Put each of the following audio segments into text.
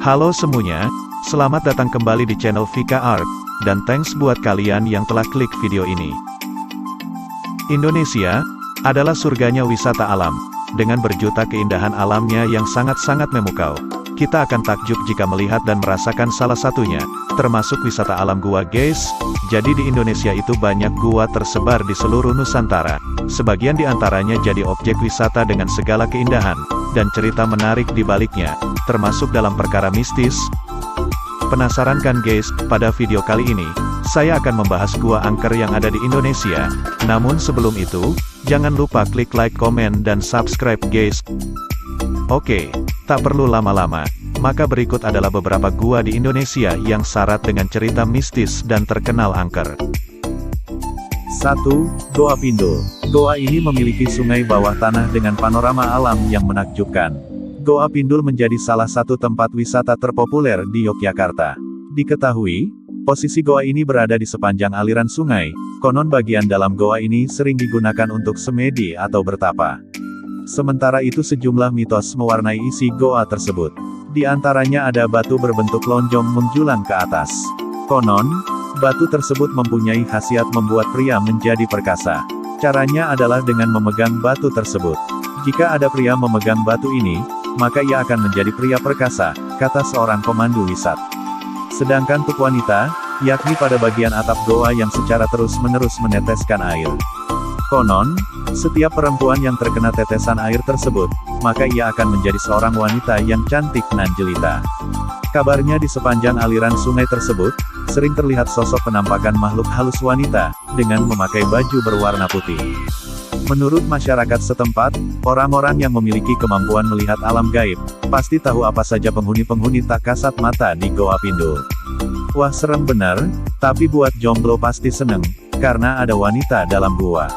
Halo semuanya, selamat datang kembali di channel Vika Art, dan thanks buat kalian yang telah klik video ini. Indonesia adalah surganya wisata alam, dengan berjuta keindahan alamnya yang sangat-sangat memukau. Kita akan takjub jika melihat dan merasakan salah satunya, termasuk wisata alam gua guys. Jadi di Indonesia itu banyak gua tersebar di seluruh Nusantara. Sebagian di antaranya jadi objek wisata dengan segala keindahan, dan cerita menarik di baliknya, termasuk dalam perkara mistis. Penasaran kan guys? Pada video kali ini, saya akan membahas gua angker yang ada di Indonesia. Namun sebelum itu, jangan lupa klik like, komen, dan subscribe guys. Oke, tak perlu lama-lama, maka berikut adalah beberapa gua di Indonesia yang syarat dengan cerita mistis dan terkenal angker. 1. Goa Pindul. Goa ini memiliki sungai bawah tanah dengan panorama alam yang menakjubkan. Goa Pindul menjadi salah satu tempat wisata terpopuler di Yogyakarta. Diketahui, posisi goa ini berada di sepanjang aliran sungai, konon bagian dalam goa ini sering digunakan untuk semedi atau bertapa. Sementara itu sejumlah mitos mewarnai isi goa tersebut. Di antaranya ada batu berbentuk lonjong menjulang ke atas. Konon, batu tersebut mempunyai khasiat membuat pria menjadi perkasa. Caranya adalah dengan memegang batu tersebut. Jika ada pria memegang batu ini, maka ia akan menjadi pria perkasa, kata seorang pemandu wisata. Sedangkan untuk wanita, yakni pada bagian atap goa yang secara terus-menerus meneteskan air. Konon, setiap perempuan yang terkena tetesan air tersebut, maka ia akan menjadi seorang wanita yang cantik nan jelita. Kabarnya di sepanjang aliran sungai tersebut, sering terlihat sosok penampakan makhluk halus wanita, dengan memakai baju berwarna putih. Menurut masyarakat setempat, orang-orang yang memiliki kemampuan melihat alam gaib, pasti tahu apa saja penghuni-penghuni tak kasat mata di Goa Pindul. Wah serem benar, tapi buat jomblo pasti seneng, karena ada wanita dalam gua.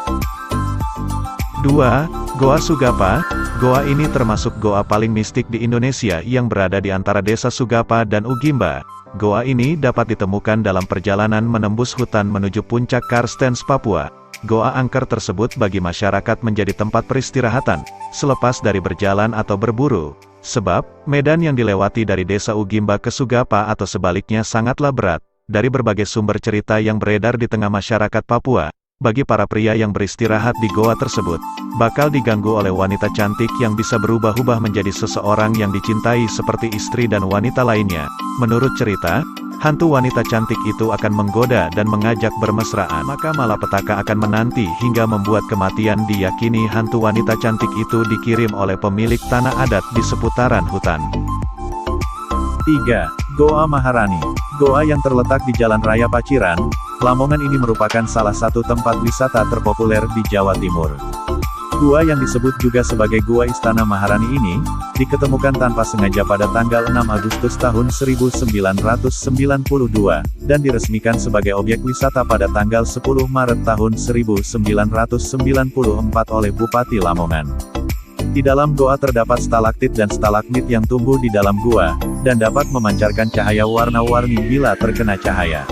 2. Goa Sugapa. Goa ini termasuk goa paling mistik di Indonesia yang berada di antara desa Sugapa dan Ugimba. Goa ini dapat ditemukan dalam perjalanan menembus hutan menuju puncak Karstens, Papua. Goa angker tersebut bagi masyarakat menjadi tempat peristirahatan, selepas dari berjalan atau berburu. Sebab, medan yang dilewati dari desa Ugimba ke Sugapa atau sebaliknya sangatlah berat. Dari berbagai sumber cerita yang beredar di tengah masyarakat Papua, bagi para pria yang beristirahat di goa tersebut, bakal diganggu oleh wanita cantik yang bisa berubah-ubah menjadi seseorang yang dicintai seperti istri dan wanita lainnya. Menurut cerita, hantu wanita cantik itu akan menggoda dan mengajak bermesraan. Maka malapetaka akan menanti hingga membuat kematian. Diyakini hantu wanita cantik itu dikirim oleh pemilik tanah adat di seputaran hutan. 3. Goa Maharani. Goa yang terletak di Jalan Raya Paciran, Lamongan ini merupakan salah satu tempat wisata terpopuler di Jawa Timur. Gua yang disebut juga sebagai Gua Istana Maharani ini, diketemukan tanpa sengaja pada tanggal 6 Agustus tahun 1992, dan diresmikan sebagai objek wisata pada tanggal 10 Maret tahun 1994 oleh Bupati Lamongan. Di dalam goa terdapat stalaktit dan stalagmit yang tumbuh di dalam gua, dan dapat memancarkan cahaya warna-warni bila terkena cahaya.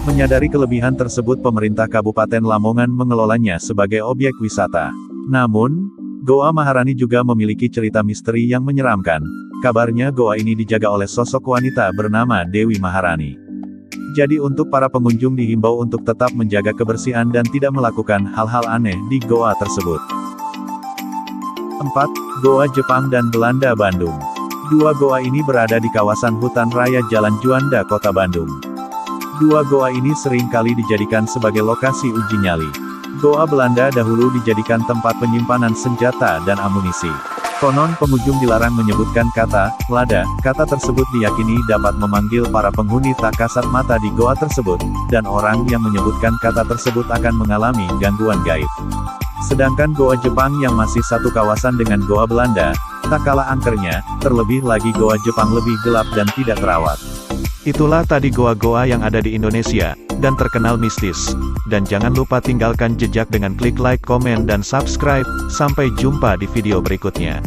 Menyadari kelebihan tersebut pemerintah Kabupaten Lamongan mengelolanya sebagai objek wisata. Namun, Goa Maharani juga memiliki cerita misteri yang menyeramkan. Kabarnya goa ini dijaga oleh sosok wanita bernama Dewi Maharani. Jadi untuk para pengunjung dihimbau untuk tetap menjaga kebersihan dan tidak melakukan hal-hal aneh di goa tersebut. 4. Goa Jepang dan Belanda Bandung. Dua goa ini berada di kawasan hutan raya Jalan Juanda, Kota Bandung. Dua goa ini sering kali dijadikan sebagai lokasi uji nyali. Goa Belanda dahulu dijadikan tempat penyimpanan senjata dan amunisi. Konon pengunjung dilarang menyebutkan kata lada. Kata tersebut diyakini dapat memanggil para penghuni tak kasat mata di goa tersebut, dan orang yang menyebutkan kata tersebut akan mengalami gangguan gaib. Sedangkan goa Jepang yang masih satu kawasan dengan goa Belanda, tak kalah angkernya, terlebih lagi goa Jepang lebih gelap dan tidak terawat. Itulah tadi goa-goa yang ada di Indonesia, dan terkenal mistis. Dan jangan lupa tinggalkan jejak dengan klik like, komen, dan subscribe. Sampai jumpa di video berikutnya.